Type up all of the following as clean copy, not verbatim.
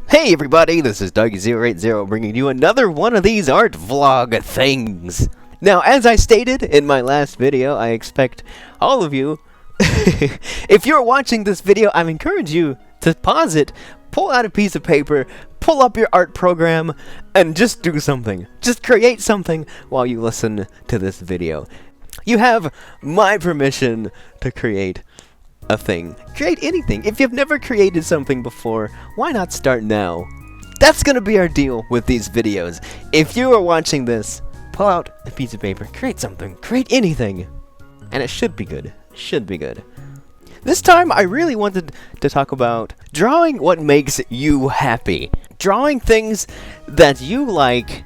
Hey everybody, this is Doug080 bringing you another one of these art vlog things. Now, as I stated in my last video, I expect all of you, if you're watching this video, I encourage you to pause it, pull out a piece of paper, pull up your art program, and just do something. Just create something while you listen to this video. You have my permission to create a thing. Create anything. If you've never created something before, why not start now? That's gonna be our deal with these videos. If you are watching this, pull out a piece of paper, create something, create anything. And it should be good. Should be good. This time, I really wanted to talk about drawing what makes you happy. Drawing things that you like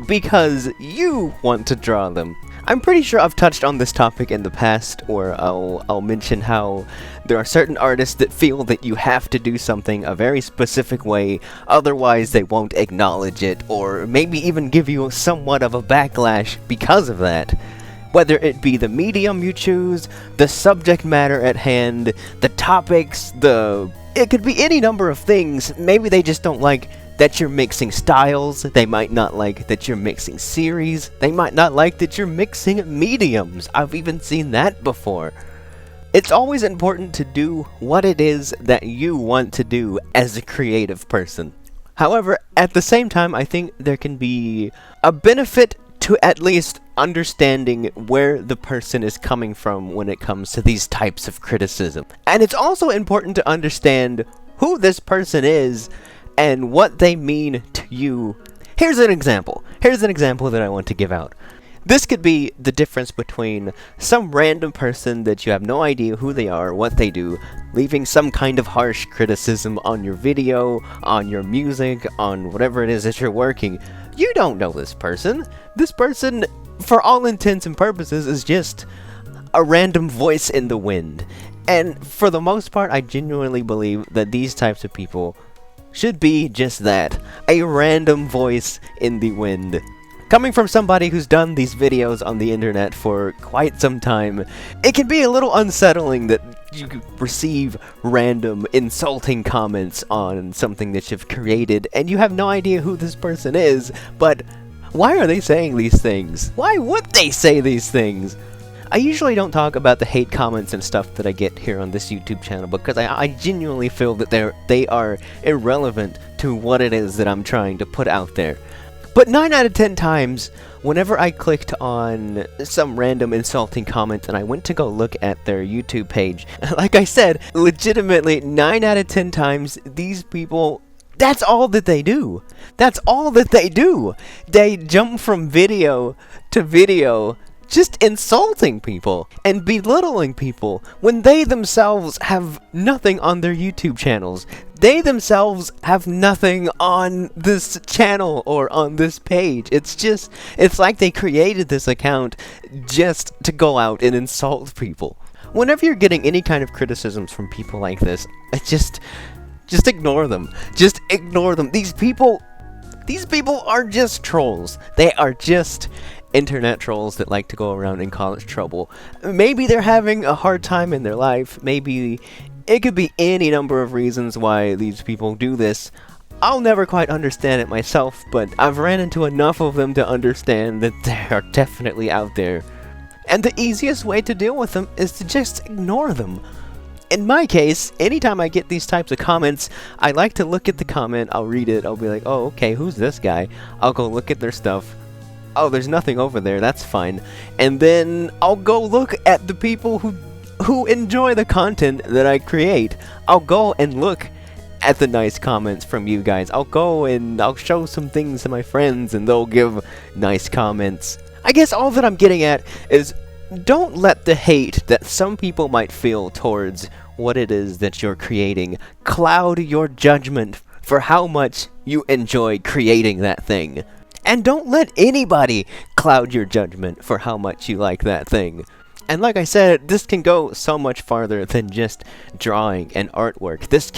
because you want to draw them. I'm pretty sure I've touched on this topic in the past, or I'll mention how there are certain artists that feel that you have to do something a very specific way, otherwise they won't acknowledge it, or maybe even give you somewhat of a backlash because of that. Whether it be the medium you choose, the subject matter at hand, the topics, it could be any number of things. Maybe they just don't like that you're mixing styles, they might not like that you're mixing series, they might not like that you're mixing mediums. I've even seen that before. It's always important to do what it is that you want to do as a creative person. However, at the same time, I think there can be a benefit to at least understanding where the person is coming from when it comes to these types of criticism. And it's also important to understand who this person is and what they mean to you. Here's an example. Here's an example that I want to give out. This could be the difference between some random person that you have no idea who they are, what they do, leaving some kind of harsh criticism on your video, on your music, on whatever it is that you're working. You don't know this person. This person, for all intents and purposes, is just a random voice in the wind. And for the most part, I genuinely believe that these types of people should be just that, a random voice in the wind. Coming from somebody who's done these videos on the internet for quite some time, it can be a little unsettling that you receive random insulting comments on something that you've created, and you have no idea who this person is, but why are they saying these things? Why would they say these things? I usually don't talk about the hate comments and stuff that I get here on this YouTube channel because I genuinely feel that they are irrelevant to what it is that I'm trying to put out there. But 9 out of 10 times, whenever I clicked on some random insulting comment and I went to go look at their YouTube page, like I said, legitimately 9 out of 10 times, these people, that's all that they do. That's all that they do. They jump from video to video, just insulting people and belittling people when they themselves have nothing on their YouTube channels. They themselves have nothing on this channel or on this page. It's like they created this account just to go out and insult people. Whenever you're getting any kind of criticisms from people like this, just ignore them. Just ignore them. These people are just trolls. They are just internet trolls that like to go around and cause trouble. Maybe they're having a hard time in their life. Maybe it could be any number of reasons why these people do this. I'll never quite understand it myself, but I've ran into enough of them to understand that they are definitely out there. And the easiest way to deal with them is to just ignore them. In my case, anytime I get these types of comments, I like to look at the comment, I'll read it, I'll be like, oh, okay, who's this guy? I'll go look at their stuff. Oh, there's nothing over there, that's fine. And then I'll go look at the people who enjoy the content that I create. I'll go and look at the nice comments from you guys. I'll go and I'll show some things to my friends and they'll give nice comments. I guess all that I'm getting at is don't let the hate that some people might feel towards what it is that you're creating cloud your judgment for how much you enjoy creating that thing. And don't let anybody cloud your judgment for how much you like that thing. And like I said, this can go so much farther than just drawing and artwork. This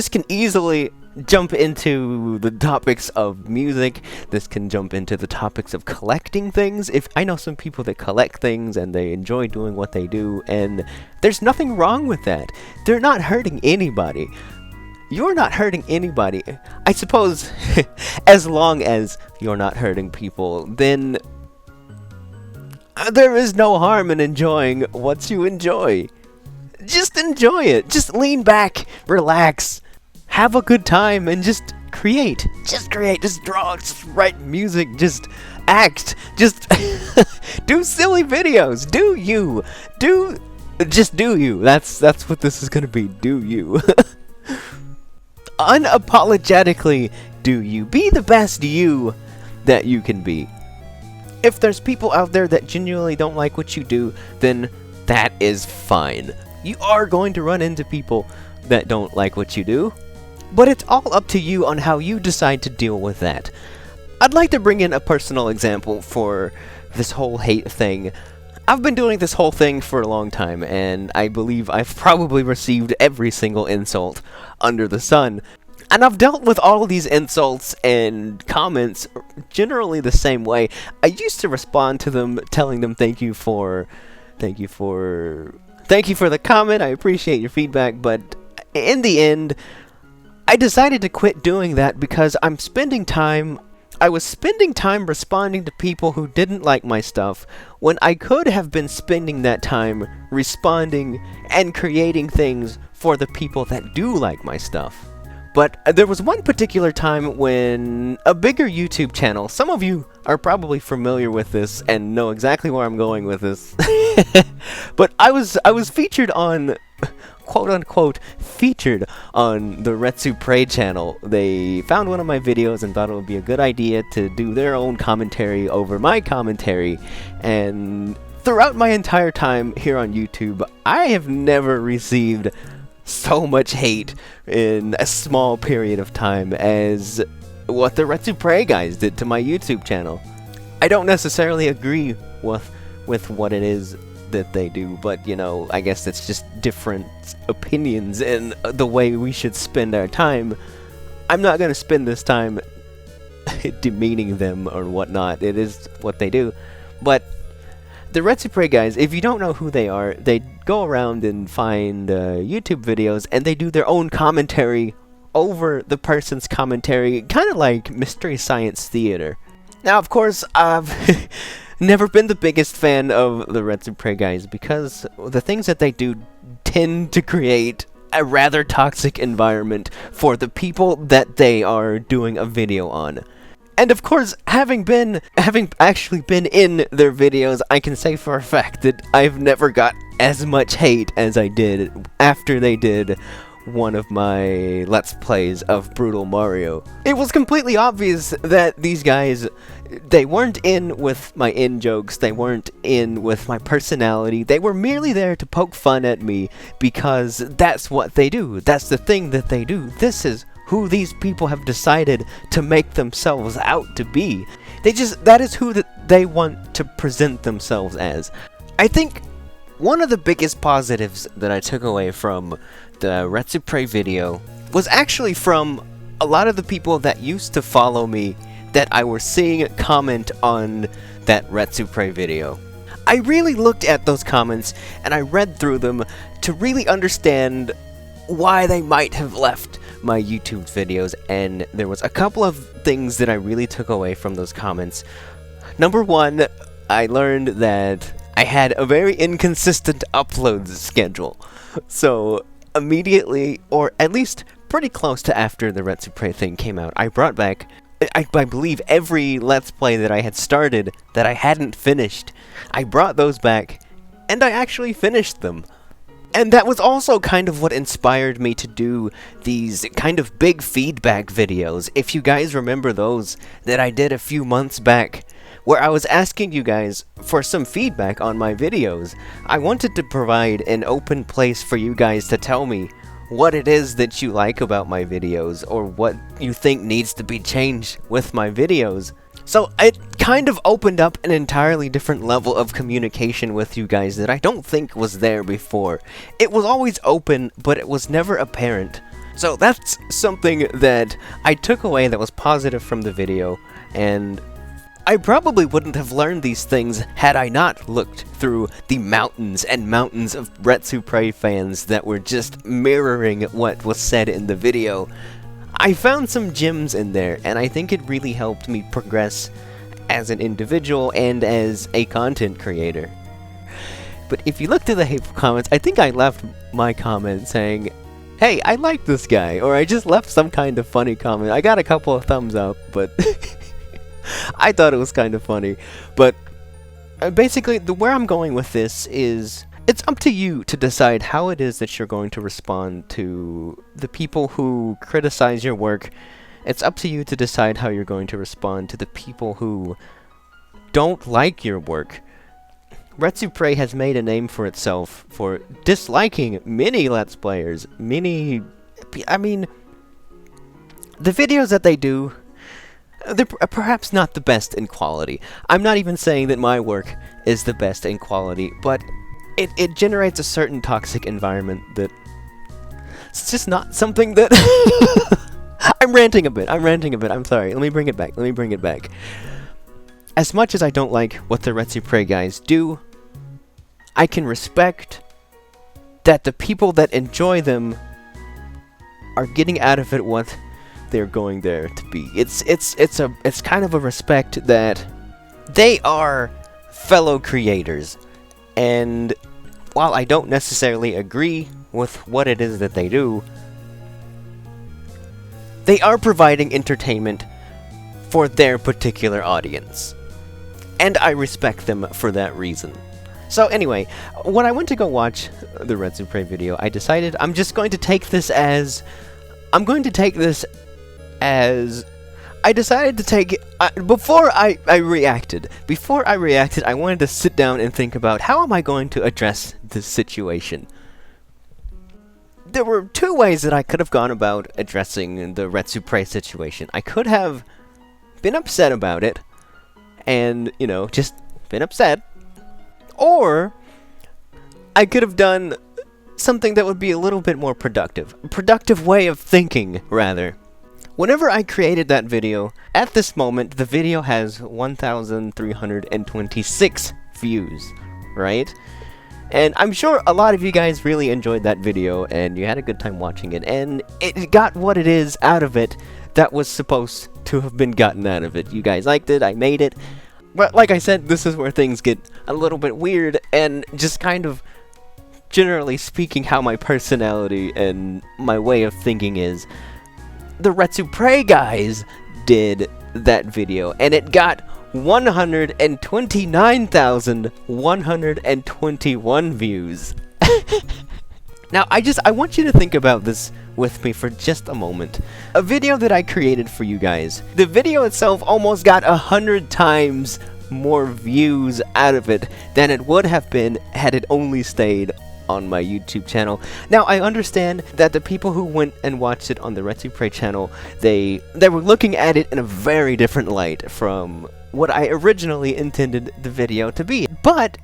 can easily jump into the topics of music. This can jump into the topics of collecting things. If I know some people that collect things and they enjoy doing what they do, and there's nothing wrong with that. They're not hurting anybody. you're not hurting anybody. I suppose, as long as you're not hurting people, then there is no harm in enjoying what you enjoy. Just enjoy it. Just lean back, relax, have a good time, and just create. Just create. Just draw. Just write music. Just act. Just do silly videos. Do you. Just do you. That's what this is gonna be. Do you. Unapologetically do you. Be the best you that you can be. If there's people out there that genuinely don't like what you do, then that is fine. You are going to run into people that don't like what you do, but it's all up to you on how you decide to deal with that. I'd like to bring in a personal example for this whole hate thing. I've been doing this whole thing for a long time, and I believe I've probably received every single insult under the sun. And I've dealt with all of these insults and comments generally the same way. I used to respond to them, telling them thank you for the comment, I appreciate your feedback, but in the end, I decided to quit doing that because I was spending time responding to people who didn't like my stuff, when I could have been spending that time responding and creating things for the people that do like my stuff. But there was one particular time when a bigger YouTube channel, some of you are probably familiar with this and know exactly where I'm going with this, but I was featured on, quote-unquote, featured on the Retsu Prey channel. They found one of my videos and thought it would be a good idea to do their own commentary over my commentary, and throughout my entire time here on YouTube, I have never received so much hate in a small period of time as what the Retsu Prey guys did to my YouTube channel. I don't necessarily agree with what it is that they do, but you know, I guess it's just different opinions and the way we should spend our time. I'm not gonna spend this time demeaning them or whatnot. It is what they do. But the Retsu Prey guys, if you don't know who they are, they go around and find YouTube videos, and they do their own commentary over the person's commentary, kind of like Mystery Science Theater. Now, of course, I've never been the biggest fan of the Retsu Prey guys, because the things that they do tend to create a rather toxic environment for the people that they are doing a video on. And of course, having actually been in their videos, I can say for a fact that I've never got as much hate as I did after they did one of my Let's Plays of Brutal Mario. It was completely obvious that these guys, they weren't in with my in-jokes, they weren't in with my personality, they were merely there to poke fun at me because that's what they do, that's the thing that they do, this is who these people have decided to make themselves out to be. That is who they want to present themselves as. I think one of the biggest positives that I took away from the Retsu Prey video was actually from a lot of the people that used to follow me that I were seeing comment on that Retsu Prey video. I really looked at those comments and I read through them to really understand why they might have left my YouTube videos, and there was a couple of things that I really took away from those comments. Number one, I learned that I had a very inconsistent upload schedule. So immediately, or at least pretty close to after the Retsu Prey thing came out, I brought back, I believe, every Let's Play that I had started that I hadn't finished. I brought those back, and I actually finished them. And that was also kind of what inspired me to do these kind of big feedback videos, if you guys remember those that I did a few months back, where I was asking you guys for some feedback on my videos. I wanted to provide an open place for you guys to tell me what it is that you like about my videos, or what you think needs to be changed with my videos. So it kind of opened up an entirely different level of communication with you guys that I don't think was there before. It was always open, but it was never apparent. So that's something that I took away that was positive from the video, and I probably wouldn't have learned these things had I not looked through the mountains and mountains of Retsupre fans that were just mirroring what was said in the video. I found some gems in there, and I think it really helped me progress as an individual and as a content creator. But if you look through the hateful comments, I think I left my comment saying, hey, I like this guy, or I just left some kind of funny comment. I got a couple of thumbs up, but I thought it was kind of funny. But basically, where I'm going with this is, it's up to you to decide how it is that you're going to respond to the people who criticize your work. It's up to you to decide how you're going to respond to the people who don't like your work. Retsupre has made a name for itself for disliking many Let's Players. I mean, the videos that they do, they're perhaps not the best in quality. I'm not even saying that my work is the best in quality, but it generates a certain toxic environment that it's just not something that... I'm ranting a bit, I'm sorry. Let me bring it back. As much as I don't like what the Retsupre guys do, I can respect that the people that enjoy them are getting out of it what they're going there to be. It's kind of a respect that they are fellow creators, and while I don't necessarily agree with what it is that they do, they are providing entertainment for their particular audience, and I respect them for that reason. So anyway, when I went to go watch the Retsupre video, I decided I'm just going to take this as... I decided to take it... Before I reacted, I wanted to sit down and think about how am I going to address this situation. There were two ways that I could have gone about addressing the Retsupre situation. I could have been upset about it, and, you know, just been upset. Or I could have done something that would be a little bit more productive. A productive way of thinking, rather. Whenever I created that video, at this moment, the video has 1,326 views, right? And I'm sure a lot of you guys really enjoyed that video, and you had a good time watching it, and it got what it is out of it that was supposed to have been gotten out of it. You guys liked it, I made it. But like I said, this is where things get a little bit weird, and just kind of, generally speaking, how my personality and my way of thinking is. The Retsupre guys did that video, and it got 129,121 views. Now, I want you to think about this with me for just a moment. A video that I created for you guys. The video itself almost got 100 times more views out of it than it would have been had it only stayed on my YouTube channel. Now, I understand that the people who went and watched it on the Retsupre channel, they were looking at it in a very different light from what I originally intended the video to be. But,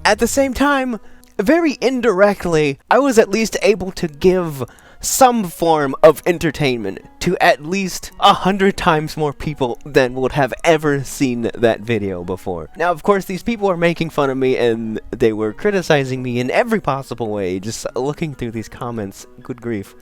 at the same time, very indirectly, I was at least able to give some form of entertainment to at least 100 times more people than would have ever seen that video before. Now, of course, these people were making fun of me, and they were criticizing me in every possible way. Just looking through these comments, good grief.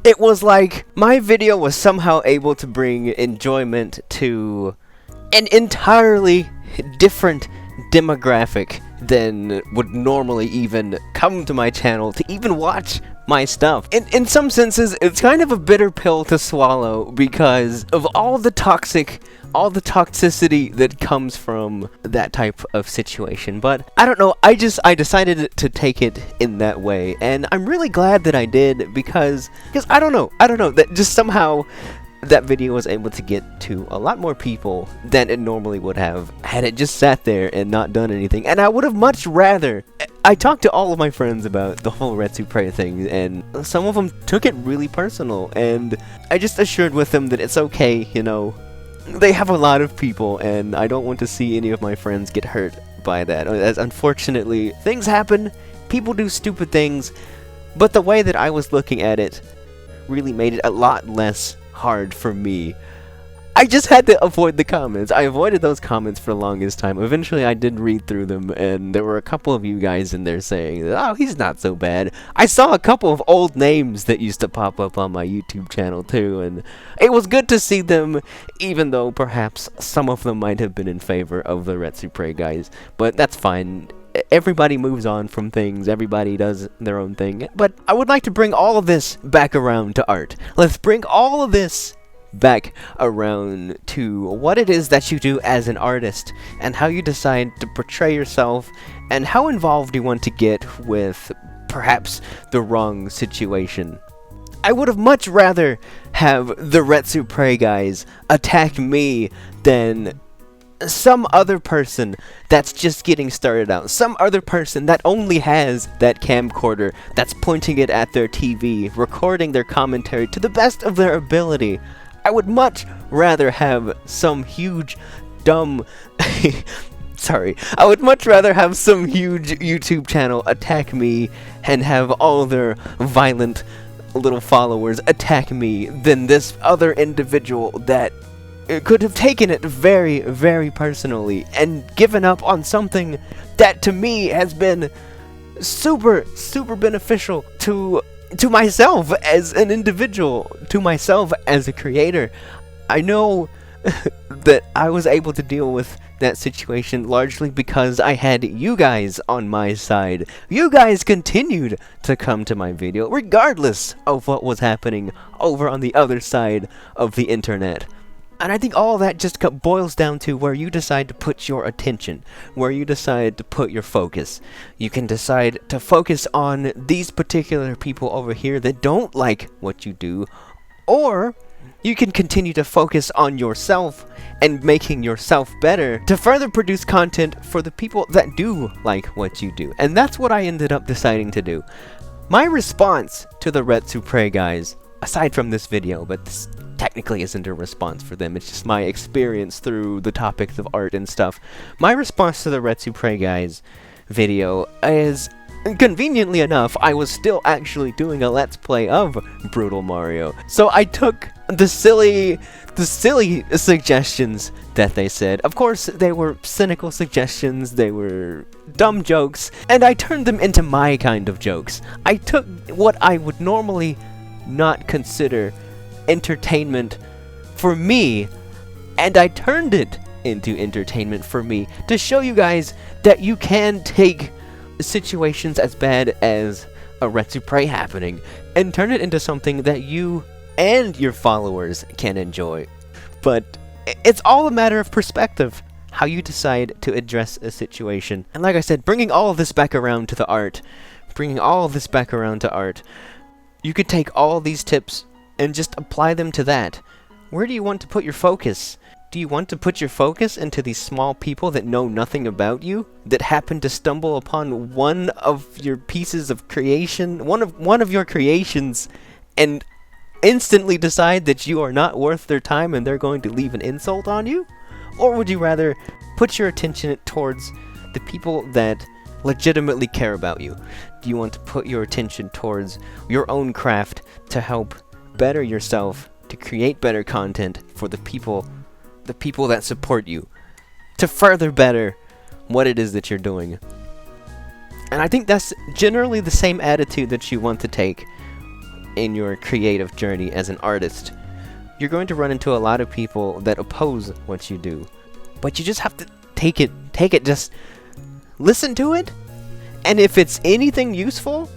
It was like my video was somehow able to bring enjoyment to an entirely different demographic than would normally even come to my channel to even watch my stuff. In some senses, it's kind of a bitter pill to swallow because of all the toxicity that comes from that type of situation. But I don't know, I decided to take it in that way, and I'm really glad that I did because I don't know, that just somehow that video was able to get to a lot more people than it normally would have had it just sat there and not done anything. And I would have much rather... I talked to all of my friends about the whole Retsupre thing, and some of them took it really personal, and I just assured with them that it's okay, you know. They have a lot of people, and I don't want to see any of my friends get hurt by that. As unfortunately, things happen, people do stupid things, but the way that I was looking at it really made it a lot less hard for me. I just had to avoid the comments. I avoided those comments for the longest time. Eventually, I did read through them, and there were a couple of you guys in there saying, "Oh, he's not so bad." I saw a couple of old names that used to pop up on my YouTube channel too, and it was good to see them, even though perhaps some of them might have been in favor of the Retsupre guys. But that's fine. Everybody moves on from things, everybody does their own thing. But I would like to bring all of this back around to art. Let's bring all of this back around to what it is that you do as an artist, and how you decide to portray yourself, and how involved you want to get with perhaps the wrong situation. I would have much rather have the Retsupre guys attack me than some other person that's just getting started out. Some other person that only has that camcorder, that's pointing it at their TV, recording their commentary to the best of their ability. I would much rather have some huge, dumb... Sorry. I would much rather have some huge YouTube channel attack me and have all their violent little followers attack me than this other individual that could have taken it very, very personally and given up on something that to me has been super, super beneficial to myself as an individual, to myself as a creator. I know that I was able to deal with that situation largely because I had you guys on my side. You guys continued to come to my video regardless of what was happening over on the other side of the internet. And I think all that just boils down to where you decide to put your attention, where you decide to put your focus. You can decide to focus on these particular people over here that don't like what you do, or you can continue to focus on yourself and making yourself better to further produce content for the people that do like what you do. And that's what I ended up deciding to do. My response to the Retsupre guys, aside from this video, but this technically isn't a response for them, it's just my experience through the topics of art and stuff. My response to the Retsupre guys video is, conveniently enough, I was still actually doing a Let's Play of Brutal Mario. So I took the silly suggestions that they said. Of course, they were cynical suggestions, they were dumb jokes, and I turned them into my kind of jokes. I took what I would normally not consider entertainment for me, and I turned it into entertainment for me to show you guys that you can take situations as bad as a Retsupre happening and turn it into something that you and your followers can enjoy. But it's all a matter of perspective, how you decide to address a situation. And like I said, bringing all of this back around to the art, you could take all these tips and just apply them to that. Where do you want to put your focus? Do you want to put your focus into these small people that know nothing about you, that happen to stumble upon one of your pieces of creation, one of your creations, and instantly decide that you are not worth their time and they're going to leave an insult on you? Or would you rather put your attention towards the people that legitimately care about you? Do you want to put your attention towards your own craft to help better yourself, to create better content for the people that support you, to further better what it is that you're doing? And I think that's generally the same attitude that you want to take in your creative journey as an artist. You're going to run into a lot of people that oppose what you do, but you just have to take it, just listen to it, and if it's anything useful,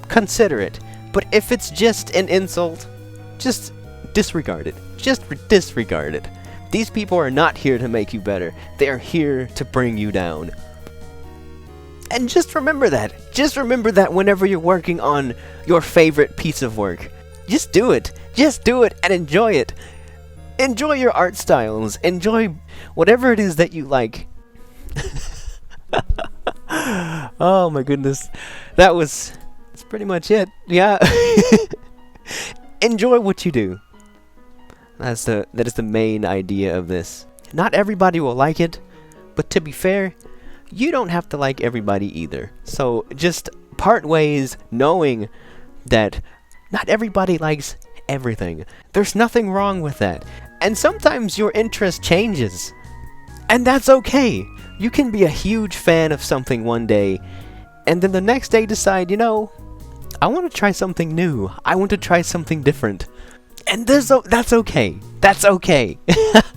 consider it. But if it's just an insult, just disregard it. Just disregard it. These people are not here to make you better. They are here to bring you down. And just remember that. Just remember that whenever you're working on your favorite piece of work. Just do it. Just do it and enjoy it. Enjoy your art styles. Enjoy whatever it is that you like. Oh my goodness. That's pretty much it. Yeah. Enjoy what you do. That is the main idea of this. Not everybody will like it, but to be fair, you don't have to like everybody either. So just part ways knowing that not everybody likes everything. There's nothing wrong with that. And sometimes your interest changes. And that's okay. You can be a huge fan of something one day, and then the next day decide, you know, I want to try something new. I want to try something different. And that's okay. That's okay.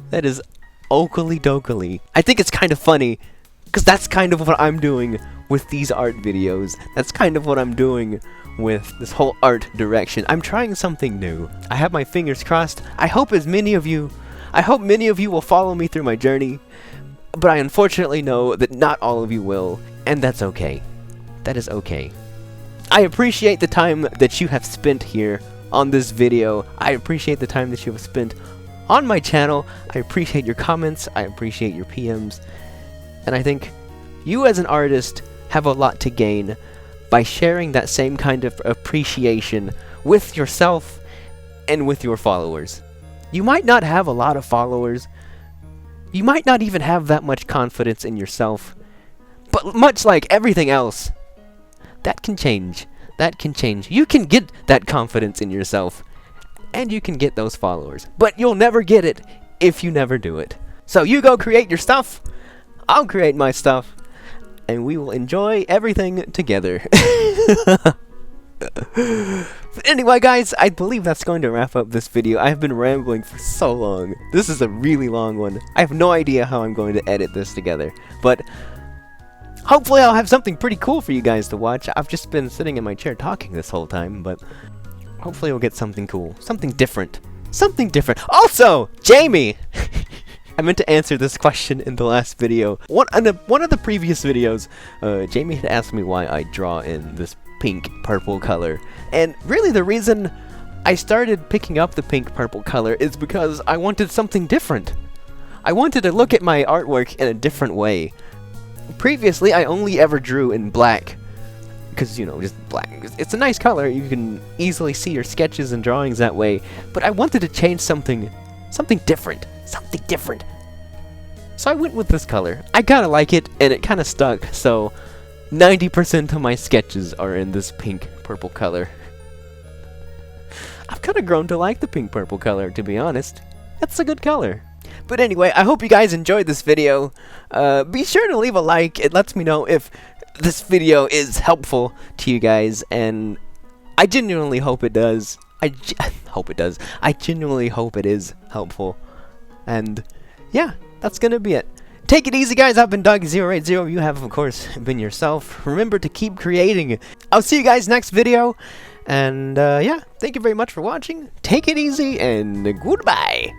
That is okily dokily. I think it's kind of funny, because that's kind of what I'm doing with these art videos. That's kind of what I'm doing with this whole art direction. I'm trying something new. I have my fingers crossed. I hope many of you will follow me through my journey, but I unfortunately know that not all of you will, and that's okay. That is okay. I appreciate the time that you have spent here on this video. I appreciate the time that you have spent on my channel. I appreciate your comments. I appreciate your PMs. And I think you as an artist have a lot to gain by sharing that same kind of appreciation with yourself and with your followers. You might not have a lot of followers. You might not even have that much confidence in yourself. But much like everything else, that can change. That can change. You can get that confidence in yourself, and you can get those followers. But you'll never get it if you never do it. So you go create your stuff, I'll create my stuff, and we will enjoy everything together. But anyway, guys, I believe that's going to wrap up this video. I have been rambling for so long. This is a really long one. I have no idea how I'm going to edit this together, but hopefully I'll have something pretty cool for you guys to watch. I've just been sitting in my chair talking this whole time, but hopefully we'll get something cool. Something different. Something different. Also, Jamie! I meant to answer this question in the last video. One of the previous videos, Jamie had asked me why I draw in this pink-purple color. And really the reason I started picking up the pink-purple color is because I wanted something different. I wanted to look at my artwork in a different way. Previously, I only ever drew in black. Because, you know, just black. It's a nice color. You can easily see your sketches and drawings that way. But I wanted to change something different. Something different. So I went with this color. I kind of like it, and it kind of stuck. So 90% of my sketches are in this pink-purple color. I've kind of grown to like the pink-purple color, to be honest. That's a good color. But anyway, I hope you guys enjoyed this video. Be sure to leave a like. It lets me know if this video is helpful to you guys, and I genuinely hope it does. I genuinely hope it is helpful. And yeah, that's gonna be it. Take it easy, guys. I've been Doggy080. You have, of course, been yourself. Remember to keep creating. I'll see you guys next video. And yeah, thank you very much for watching. Take it easy, and goodbye.